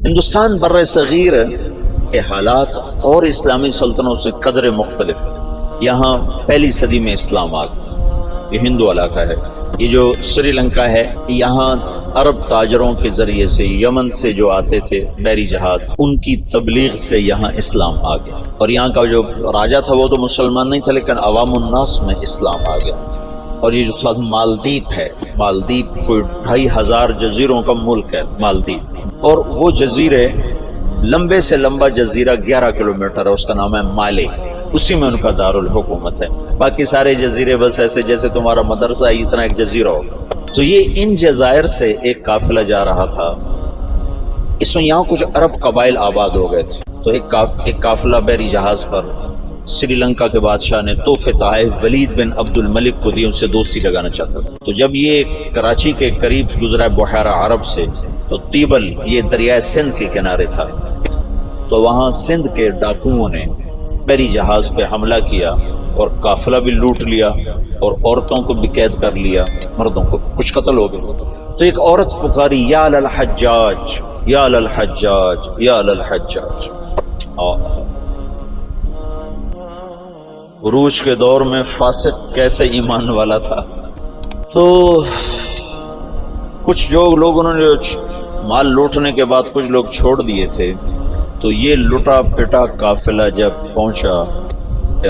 ہندوستان بر صغیر کے حالات اور اسلامی سلطنتوں سے قدر مختلف ہے۔ یہاں پہلی صدی میں اسلام آ گیا، یہ ہندو علاقہ ہے۔ یہ جو سری لنکا ہے، یہاں عرب تاجروں کے ذریعے سے یمن سے جو آتے تھے بحری جہاز، ان کی تبلیغ سے یہاں اسلام آ گیا، اور یہاں کا جو راجہ تھا وہ تو مسلمان نہیں تھا، لیکن عوام الناس میں اسلام آ گیا۔ اور یہ جو ساتھ مالدیپ ہے، مالدیپ کوئی 2500 جزیروں کا ملک ہے مالدیپ، اور وہ جزیرے لمبے سے لمبا جزیرہ 11 کلومیٹر ہے، اس کا نام ہے مالے، اسی میں ان کا دارالحکومت ہے۔ باقی سارے جزیرے بس ایسے جیسے تمہارا مدرسہ ہے، اتنا ایک جزیرہ ہوگا۔ تو یہ ان جزائر سے ایک قافلہ جا رہا تھا، اس میں یہاں کچھ عرب قبائل آباد ہو گئے تھے، تو ایک قافلہ بحری جہاز پر سری لنکا کے بادشاہ نے تحفے تحائف ولید بن عبد الملک کو دی، ان سے دوستی لگانا چاہتا تھا۔ تو جب یہ کراچی کے قریب گزرا بحیرہ عرب سے، تو تیبل یہ دریائے سندھ کے کنارے تھا، تو وہاں سندھ کے ڈاکوؤں نے بحری جہاز پہ حملہ کیا اور قافلہ بھی لوٹ لیا، اور عورتوں کو بھی قید کر لیا، مردوں کو کچھ قتل ہو گئے۔ تو ایک عورت پکاری، یا للحجاج یا للحجاج یا للحجاج۔ عروج کے دور میں فاسق کیسے ایمان والا تھا۔ تو کچھ جو لوگ انہوں نے مال لوٹنے کے بعد کچھ لوگ چھوڑ دیے تھے، تو یہ لٹا پٹا قافلہ جب پہنچا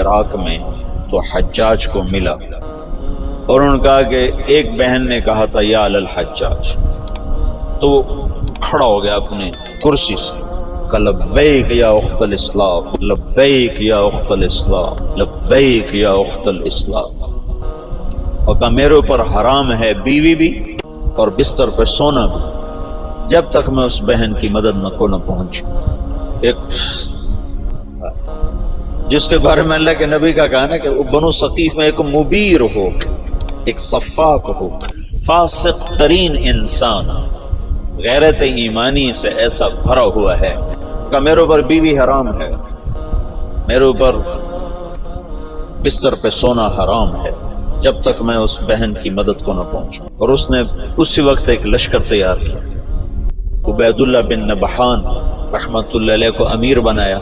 عراق میں تو حجاج کو ملا، اور انہوں نے کہا کہ ایک بہن نے کہا تھا یا للحجاج، تو وہ کھڑا ہو گیا اپنے کرسی سے، کہ لبیک یا اخت الاسلام، لبیک یا اخت الاسلام، لبیک یا اخت الاسلام، اور کہا میرے اوپر حرام ہے بیوی بھی اور بستر پہ سونا بھی، جب تک میں اس بہن کی مدد نہ کو نہ پہنچوں۔ ایک جس کے بارے میں اللہ کے نبی کا کہا نا کہ بنو ثقیف میں ایک مبیر ہو، ایک صفاق ہو، فاسق ترین انسان غیرت ایمانی سے ایسا بھرا ہوا ہے کہ میرے اوپر بیوی حرام ہے، میرے اوپر بستر پہ سونا حرام ہے، جب تک میں اس بہن کی مدد کو نہ پہنچوں۔ اور اس نے اسی وقت ایک لشکر تیار کیا، عبید اللہ بن نبحان رحمت اللہ علیہ کو امیر بنایا،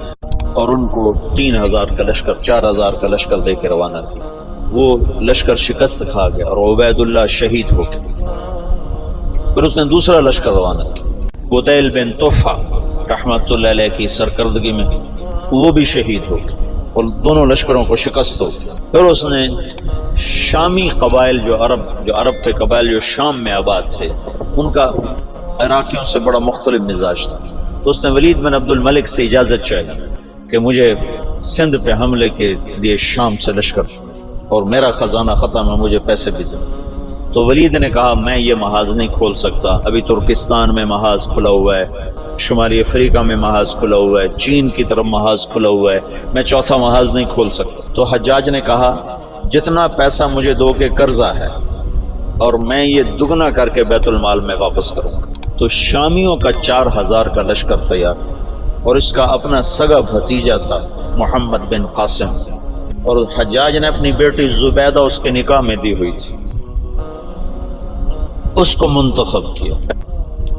اور ان کو 3000 کا لشکر، 4000 کا لشکر دے کے روانہ کیا۔ وہ لشکر شکست کھا گیا اور عبید اللہ شہید ہو گئے۔ پھر اس نے دوسرا لشکر روانہ کیا، بدیل بن طفہ رحمت اللہ علیہ کی سرکردگی میں، وہ بھی شہید ہو گئے، اور دونوں لشکروں کو شکست ہو گئی۔ پھر اس نے شامی قبائل جو عرب کے قبائل جو شام میں آباد تھے، ان کا عراقیوں سے بڑا مختلف مزاج تھا، تو اس نے ولید بن عبد الملک سے اجازت چاہی کہ مجھے سندھ پہ حملے کے لیے شام سے لشکر، اور میرا خزانہ ختم ہے، مجھے پیسے بھی دیں۔ تو ولید نے کہا میں یہ محاذ نہیں کھول سکتا، ابھی ترکستان میں محاذ کھلا ہوا ہے، شمالی افریقہ میں محاذ کھلا ہوا ہے، چین کی طرف محاذ کھلا ہوا ہے، میں چوتھا محاذ نہیں کھول سکتا۔ تو حجاج نے کہا جتنا پیسہ مجھے دو کے قرضہ ہے، اور میں یہ دگنا کر کے بیت المال میں واپس کروں گا۔ تو شامیوں کا 4000 کا لشکر تیار، اور اس کا اپنا سگا بھتیجا تھا محمد بن قاسم، اور حجاج نے اپنی بیٹی زبیدہ اس کے نکاح میں دی ہوئی تھی، اس کو منتخب کیا،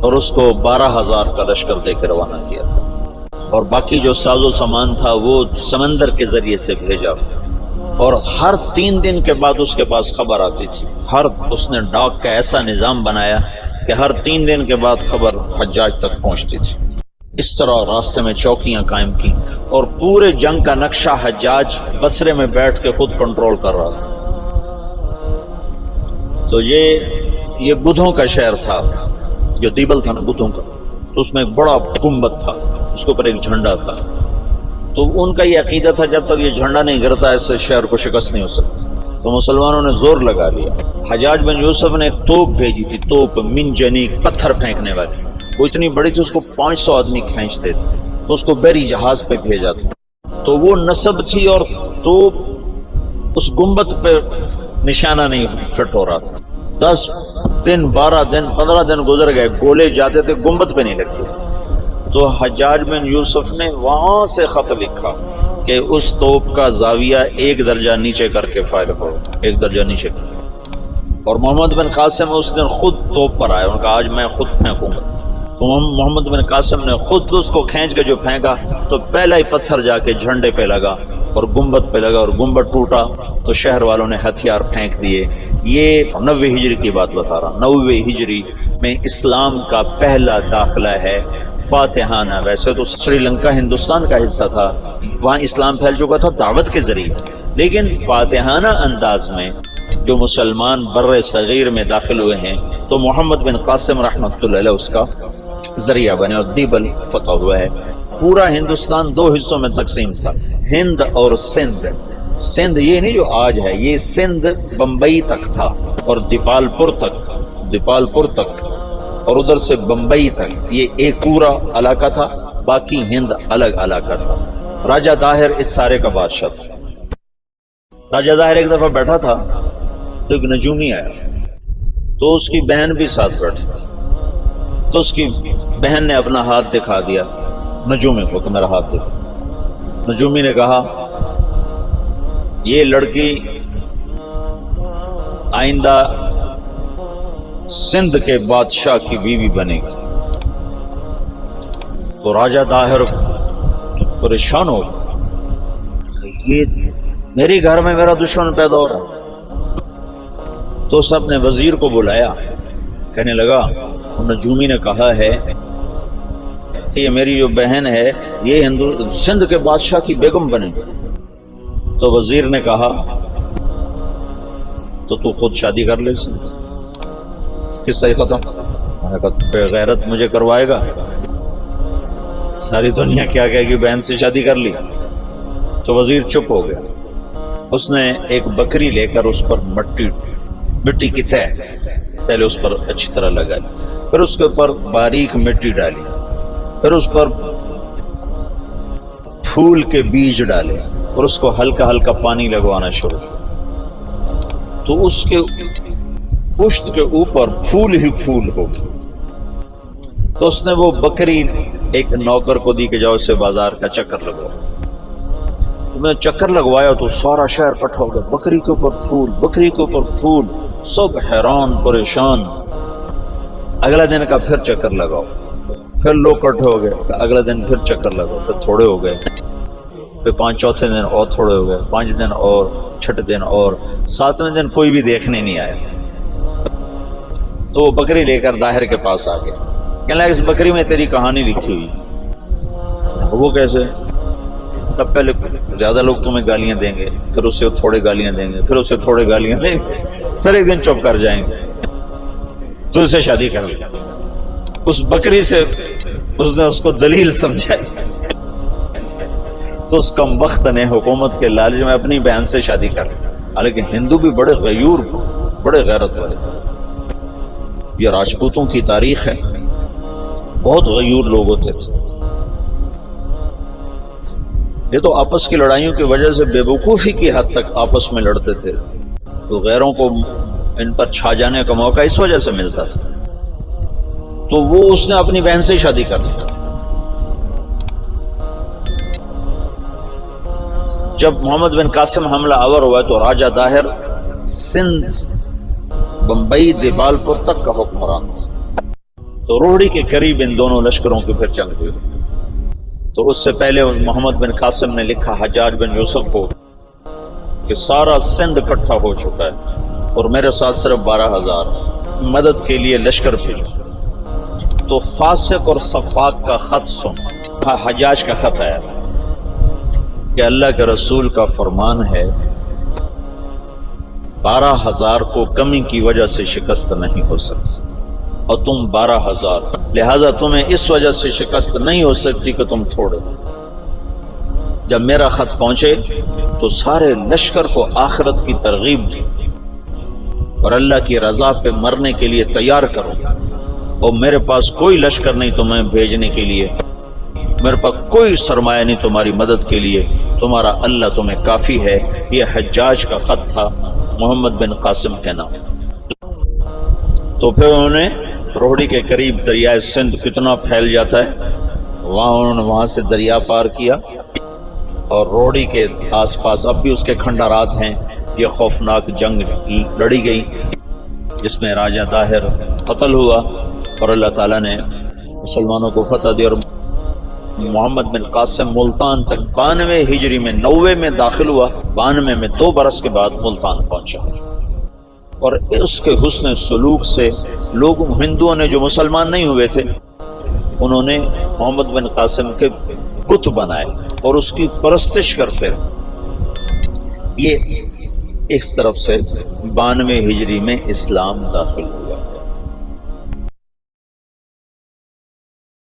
اور اس کو 12000 کا لشکر دے کے روانہ کیا، اور باقی جو ساز و سامان تھا وہ سمندر کے ذریعے سے بھیجا، اور ہر 3 دن کے بعد اس کے پاس خبر آتی تھی۔ اس نے ڈاک کا ایسا نظام بنایا کہ ہر 3 دن کے بعد خبر حجاج تک پہنچتی تھی۔ اس طرح راستے میں چوکیاں قائم کی، اور پورے جنگ کا نقشہ حجاج بصرے میں بیٹھ کے خود کنٹرول کر رہا تھا۔ تو یہ بدھوں کا شہر تھا، جو دیبل تھا نا بدھوں کا، تو اس میں ایک بڑا گنبد تھا، اس کے اوپر ایک جھنڈا تھا۔ تو ان کا یہ عقیدہ تھا جب تک یہ جھنڈا نہیں گرتا اس شہر کو شکست نہیں ہو سکتی۔ تو مسلمانوں نے زور لگا لیا۔ حجاج بن یوسف نے ایک توپ بھیجی تھی، توپ منجنیق، پتھر پھینکنے والی، وہ اتنی بڑی تھی اس کو 500 آدمی کھینچتے تھے، تو اس کو بحری جہاز پہ بھیجا تھا۔ تو وہ نصب تھی، اور توپ اس گنبد پہ نشانہ نہیں فٹ ہو رہا تھا۔ 10 دن 12 دن 15 دن گزر گئے، گولے جاتے تھے، گنبد پہ نہیں لگتے تھے۔ تو حجاج بن یوسف نے وہاں سے خط لکھا کہ اس توپ کا زاویہ 1 درجہ نیچے کر کے فائر کرو، 1 درجہ نیچے کر۔ اور محمد بن قاسم اس دن خود توپ پر آئے، ان کا آج میں خود پھینکوں گا۔ تو محمد بن قاسم نے خود اس کو کھینچ کے جو پھینکا تو پہلا ہی پتھر جا کے جھنڈے پہ لگا اور گنبد پہ لگا اور گنبد ٹوٹا تو شہر والوں نے ہتھیار پھینک دیے۔ یہ 90 ہجری کی بات بتا رہا ہوں، 90 ہجری میں اسلام کا پہلا داخلہ ہے فاتحانہ۔ ویسے تو سری لنکا ہندوستان کا حصہ تھا، وہاں اسلام پھیل چکا تھا دعوت کے ذریعے، لیکن فاتحانہ انداز میں جو مسلمان بر صغیر میں داخل ہوئے ہیں تو محمد بن قاسم رحمۃ اللہ علیہ اس کا ذریعہ بنے اور دیبل فتح ہوا ہے۔ پورا ہندوستان 2 حصوں میں تقسیم تھا، ہند اور سندھ۔ سندھ یہ نہیں جو آج ہے، یہ سندھ بمبئی تک تھا اور دیپال پور تک اور ادھر سے بمبئی تک، یہ ایک پورا علاقہ تھا، باقی ہند الگ علاقہ تھا۔ راجہ داہر اس سارے کا بادشاہ تھا۔ راجہ داہر ایک دفعہ بیٹھا تھا تو ایک نجومی آیا، تو اس کی بہن بھی ساتھ بیٹھی تھی، تو اس کی بہن نے اپنا ہاتھ دکھا دیا نجومی کو کہ میرا ہاتھ دکھا۔ نجومی نے کہا یہ لڑکی آئندہ سندھ کے بادشاہ کی بیوی بنے گی۔ تو راجہ داہر پریشان ہو گیا، یہ میرے گھر میں میرا دشمن پیدا ہو رہا۔ تو اس نے اپنے وزیر کو بلایا، کہنے لگا نجومی نے کہا ہے کہ یہ میری جو بہن ہے یہ سندھ کے بادشاہ کی بیگم بنے گی۔ تو وزیر نے کہا تو خود شادی کر لے سے، قصہ ہی ختم۔ میں نے کہا بے غیرت مجھے کروائے گا، ساری دنیا کیا کہے گی بہن سے شادی کر لی۔ تو وزیر چپ ہو گیا۔ اس نے ایک بکری لے کر اس پر مٹی کی تہ پہلے اس پر اچھی طرح لگائی، پھر اس کے اوپر باریک مٹی ڈالی، پھر اس پر پھول کے بیج ڈالے اور اس کو ہلکا ہلکا پانی لگوانا شروع۔ تو اس کے پشت کے اوپر پھول ہی پھول ہو گئے۔ تو اس نے وہ بکری ایک نوکر کو دی کہ جاؤ اسے بازار کا چکر لگواؤ۔ میں چکر لگوایا تو سارا شہر اکٹھا ہو گیا، بکری کے اوپر پھول، بکری کے اوپر پھول، سب حیران پریشان۔ اگلا دن کا پھر چکر لگاؤ، پھر لوگ اکٹھے ہو گئے، اگلا دن پھر چکر لگاؤ، پھر تھوڑے ہو گئے، پھر چوتھے دن اور تھوڑے ہو گئے، 5 دن اور، 6 دن اور، 7ویں دن کوئی بھی دیکھنے نہیں آیا۔ تو وہ بکری لے کر داہر کے پاس آ گیا، کہنے لگا اس بکری میں تیری کہانی لکھی ہوئی۔ وہ کیسے؟ تب پہلے زیادہ لوگ تمہیں گالیاں دیں گے، پھر اسے تھوڑے گالیاں دیں گے، پھر اسے تھوڑے گالیاں دیں گے، پھر ایک دن چپ کر جائیں گے، تو اسے شادی کر لیا۔ اس بکری سے اس نے اس کو دلیل سمجھائی، تو اس کم وقت نے حکومت کے لالچ میں اپنی بہن سے شادی کر لی۔ حالانکہ ہندو بھی بڑے غیور، بڑے غیرت والے، یہ راجپوتوں کی تاریخ ہے، بہت غیور لوگ ہوتے تھے۔ یہ تو آپس کی لڑائیوں کی وجہ سے بے وقوفی کی حد تک آپس میں لڑتے تھے، تو غیروں کو ان پر چھا جانے کا موقع اس وجہ سے ملتا تھا۔ تو وہ اس نے اپنی بہن سے شادی کر لی۔ جب محمد بن قاسم حملہ آور ہوا تو راجہ داہر سندھ بمبئی دیبال پور تک کا حکمران تھا۔ تو روہڑی کے قریب ان دونوں لشکروں کی پھر جنگ ہوئی۔ تو اس سے پہلے محمد بن قاسم نے لکھا حجاج بن یوسف کو کہ سارا سندھ اکٹھا ہو چکا ہے اور میرے ساتھ صرف 12,000 مدد کے لیے لشکر بھیجو۔ تو فاسق اور صفاق کا خط سن، حجاج کا خط ہے کہ اللہ کے رسول کا فرمان ہے 12,000 کو کمی کی وجہ سے شکست نہیں ہو سکتی، اور تم 12,000، لہذا تمہیں اس وجہ سے شکست نہیں ہو سکتی کہ تم تھوڑے۔ جب میرا خط پہنچے تو سارے لشکر کو آخرت کی ترغیب دی اور اللہ کی رضا پہ مرنے کے لیے تیار کرو، اور میرے پاس کوئی لشکر نہیں تمہیں بھیجنے کے لیے، میرے پاس کوئی سرمایہ نہیں تمہاری مدد کے لیے، تمہارا اللہ تمہیں کافی ہے۔ یہ حجاج کا خط تھا محمد بن قاسم کے نام۔ تو پھر انہوں نے روہڑی کے قریب دریائے سندھ کتنا پھیل جاتا ہے، انہوں نے وہاں سے دریا پار کیا، اور روہڑی کے آس پاس اب بھی اس کے کھنڈرات ہیں۔ یہ خوفناک جنگ لڑی گئی جس میں راجہ داہر قتل ہوا، اور اللہ تعالیٰ نے مسلمانوں کو فتح دی، اور محمد بن قاسم ملتان تک 92 ہجری میں 90 میں داخل ہوا، 92 میں 2 برس کے بعد ملتان پہنچا، اور اس کے حسن سلوک سے لوگ ہندوؤں نے جو مسلمان نہیں ہوئے تھے انہوں نے محمد بن قاسم کے بت بنائے اور اس کی پرستش کرتے رہے۔ یہ اس طرف سے 92 ہجری میں اسلام داخل ہوا۔